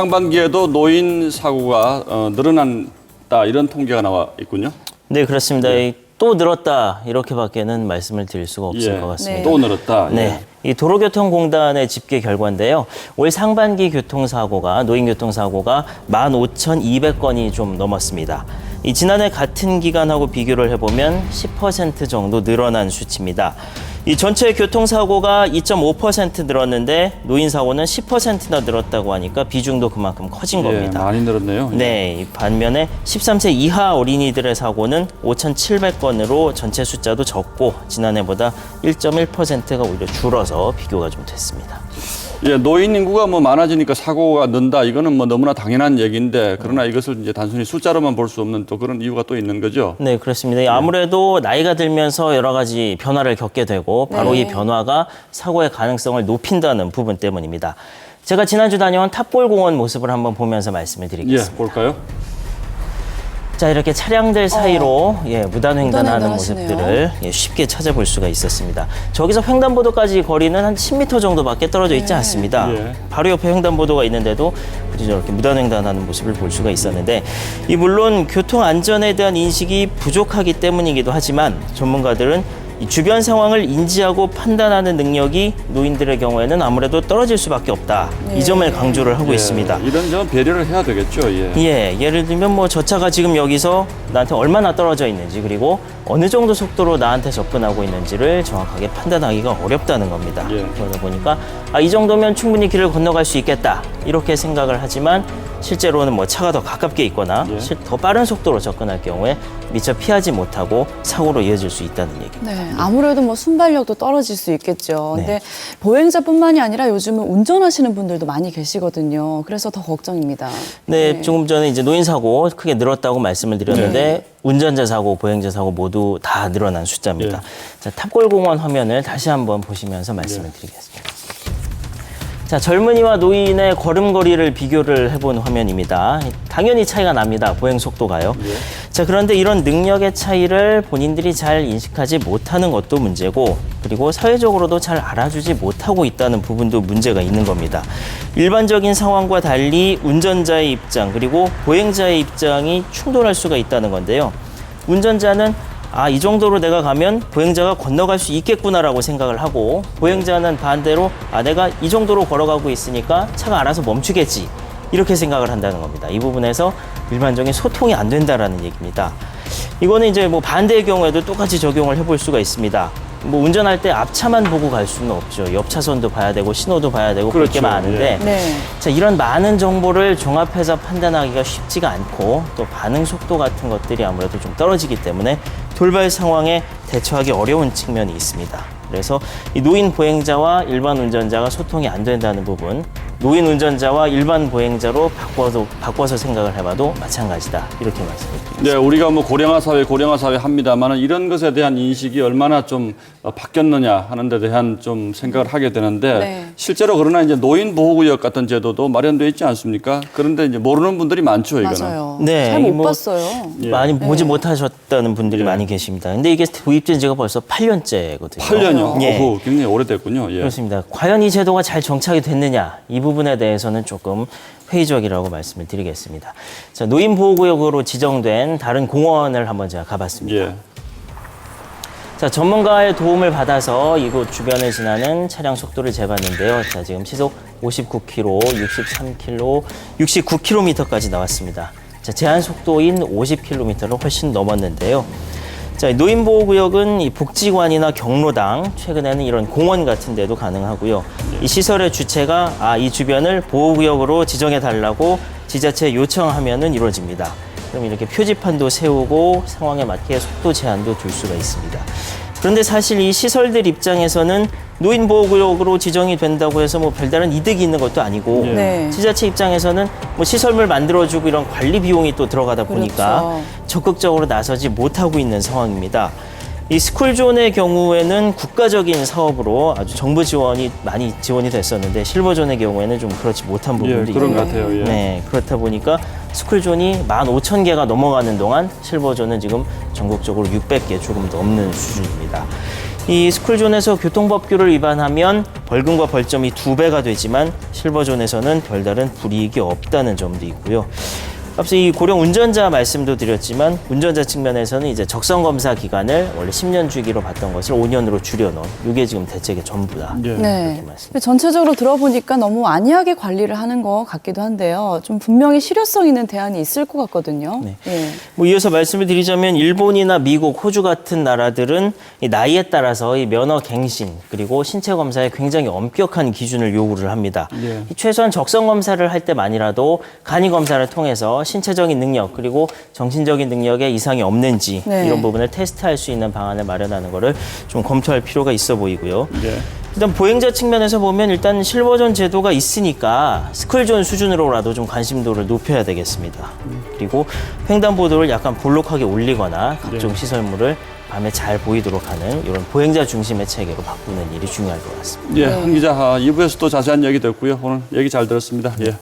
상반기에도 노인 사고가 늘어난다 이런 통계가 나와 있군요. 네, 그렇습니다. 또 늘었다 이렇게밖에는 말씀을 드릴 수가 없을 것 같습니다. 또 늘었다. 네. 이 도로교통공단의 집계 결과인데요. 올 상반기 교통사고가, 노인 교통사고가 15,200건이 좀 넘었습니다. 이 지난해 같은 기간하고 비교를 해보면 10% 정도 늘어난 수치입니다. 이 전체 교통사고가 2.5% 늘었는데 노인사고는 10%나 늘었다고 하니까 비중도 그만큼 커진 겁니다. 많이 늘었네요. 네, 반면에 13세 이하 어린이들의 사고는 5,700건으로 전체 숫자도 적고 지난해보다 1.1%가 오히려 줄어서 비교가 좀 됐습니다. 예, 노인 인구가 뭐 많아지니까 사고가 는다. 이거는 뭐 너무나 당연한 얘기인데 그러나 이것을 이제 단순히 숫자로만 볼 수 없는 또 그런 이유가 또 있는 거죠. 네, 그렇습니다. 아무래도 나이가 들면서 여러 가지 변화를 겪게 되고 바로 이 변화가 사고의 가능성을 높인다는 부분 때문입니다. 제가 지난주 다녀온 탑볼공원 모습을 한번 보면서 말씀을 드리겠습니다. 예, 볼까요? 자, 이렇게 차량들 사이로 무단횡단하는 무단횡단하시네요. 모습들을 쉽게 찾아볼 수가 있었습니다. 저기서 횡단보도까지 거리는 한 10m 정도밖에 떨어져 있지 않습니다. 바로 옆에 횡단보도가 있는데도 굳이 저렇게 무단횡단하는 모습을 볼 수가 있었는데, 이 물론 교통 안전에 대한 인식이 부족하기 때문이기도 하지만 전문가들은 이 주변 상황을 인지하고 판단하는 능력이 노인들의 경우에는 아무래도 떨어질 수밖에 없다. 이 점을 강조를 하고 있습니다. 이런 점 배려를 해야 되겠죠. 예를 들면 뭐 저 차가 지금 여기서 나한테 얼마나 떨어져 있는지 그리고 어느 정도 속도로 나한테 접근하고 있는지를 정확하게 판단하기가 어렵다는 겁니다. 그러다 보니까 이 정도면 충분히 길을 건너갈 수 있겠다 이렇게 생각을 하지만 실제로는 뭐 차가 더 가깝게 있거나 더 빠른 속도로 접근할 경우에 미처 피하지 못하고 사고로 이어질 수 있다는 얘기입니다. 네, 아무래도 뭐 순발력도 떨어질 수 있겠죠. 근데 보행자뿐만이 아니라 요즘은 운전하시는 분들도 많이 계시거든요. 그래서 더 걱정입니다. 네, 조금 전에 이제 노인 사고 크게 늘었다고 말씀을 드렸는데 운전자 사고, 보행자 사고 모두 다 늘어난 숫자입니다. 자, 탑골공원 화면을 다시 한번 보시면서 말씀을 드리겠습니다. 자, 젊은이와 노인의 걸음걸이를 비교를 해본 화면입니다. 당연히 차이가 납니다. 보행 속도가요. 자, 그런데 이런 능력의 차이를 본인들이 잘 인식하지 못하는 것도 문제고 그리고 사회적으로도 잘 알아주지 못하고 있다는 부분도 문제가 있는 겁니다. 일반적인 상황과 달리 운전자의 입장 그리고 보행자의 입장이 충돌할 수가 있다는 건데요. 운전자는 이 정도로 내가 가면 보행자가 건너갈 수 있겠구나라고 생각을 하고 보행자는 반대로 내가 이 정도로 걸어가고 있으니까 차가 알아서 멈추겠지 이렇게 생각을 한다는 겁니다. 이 부분에서 일반적인 소통이 안 된다라는 얘기입니다. 이거는 이제 뭐 반대의 경우에도 똑같이 적용을 해볼 수가 있습니다. 뭐 운전할 때 앞차만 보고 갈 수는 없죠. 옆 차선도 봐야 되고 신호도 봐야 되고 그럴 게 많은데 자, 이런 많은 정보를 종합해서 판단하기가 쉽지가 않고 또 반응 속도 같은 것들이 아무래도 좀 떨어지기 때문에 돌발 상황에 대처하기 어려운 측면이 있습니다. 그래서 이 노인 보행자와 일반 운전자가 소통이 안 된다는 부분, 노인 운전자와 일반 보행자로 바꿔서 생각을 해봐도 마찬가지다. 이렇게 말씀드립니다. 네, 우리가 뭐 고령화 사회 합니다만 이런 것에 대한 인식이 얼마나 좀 바뀌었느냐 하는 데 대한 좀 생각을 하게 되는데 실제로 그러나 이제 노인 보호구역 같은 제도도 마련되어 있지 않습니까? 그런데 이제 모르는 분들이 많죠, 이거는. 맞아요. 네, 잘 못 봤어요. 많이 보지 못하셨다는 분들이 많이 계십니다. 근데 이게 도입된 지가 벌써 8년째거든요. 8년이요? 예. 굉장히 오래됐군요. 그렇습니다. 과연 이 제도가 잘 정착이 됐느냐 이 부분에 대해서는 조금 회의적이라고 말씀을 드리겠습니다. 자, 노인보호구역으로 지정된 다른 공원을 한번 제가 가봤습니다. 자, 전문가의 도움을 받아서 이곳 주변을 지나는 차량 속도를 재봤는데요. 자, 지금 시속 59km, 63km, 69km까지 나왔습니다. 자, 제한 속도인 50km를 훨씬 넘었는데요. 자, 노인보호구역은 이 복지관이나 경로당, 최근에는 이런 공원 같은 데도 가능하고요. 이 시설의 주체가 이 주변을 보호구역으로 지정해달라고 지자체에 요청하면은 이루어집니다. 그럼 이렇게 표지판도 세우고 상황에 맞게 속도 제한도 둘 수가 있습니다. 그런데 사실 이 시설들 입장에서는 노인보호구역으로 지정이 된다고 해서 뭐 별다른 이득이 있는 것도 아니고 지자체 입장에서는 뭐 시설물 만들어주고 이런 관리 비용이 또 들어가다 보니까 적극적으로 나서지 못하고 있는 상황입니다. 이 스쿨존의 경우에는 국가적인 사업으로 아주 정부 지원이 많이 지원이 됐었는데 실버존의 경우에는 좀 그렇지 못한 부분도 그런 있고 것 같아요. 네, 그렇다 보니까 스쿨존이 15,000개가 넘어가는 동안 실버존은 지금 전국적으로 600개 조금 넘는 수준입니다. 이 스쿨존에서 교통법규를 위반하면 벌금과 벌점이 2배가 되지만 실버존에서는 별다른 불이익이 없다는 점도 있고요. 앞서 이 고령 운전자 말씀도 드렸지만 운전자 측면에서는 이제 적성 검사 기간을 원래 10년 주기로 봤던 것을 5년으로 줄여놓은 이게 지금 대책의 전부다. 예. 네. 전체적으로 들어보니까 너무 안이하게 관리를 하는 것 같기도 한데요. 좀 분명히 실효성 있는 대안이 있을 것 같거든요. 네. 예. 뭐 이어서 말씀을 드리자면 일본이나 미국, 호주 같은 나라들은 이 나이에 따라서 이 면허 갱신 그리고 신체 검사에 굉장히 엄격한 기준을 요구를 합니다. 예. 이 최소한 적성 검사를 할 때만이라도 간이 검사를 통해서 신체적인 능력 그리고 정신적인 능력에 이상이 없는지 네. 이런 부분을 테스트할 수 있는 방안을 마련하는 것을 좀 검토할 필요가 있어 보이고요. 예. 일단 보행자 측면에서 보면 일단 실버존 제도가 있으니까 스쿨존 수준으로라도 좀 관심도를 높여야 되겠습니다. 그리고 횡단보도를 약간 볼록하게 올리거나 각종 시설물을 밤에 잘 보이도록 하는 이런 보행자 중심의 체계로 바꾸는 일이 중요할 것 같습니다. 예, 한 기자 2부에서 또 자세한 얘기 듣고요. 오늘 얘기 잘 들었습니다. 예.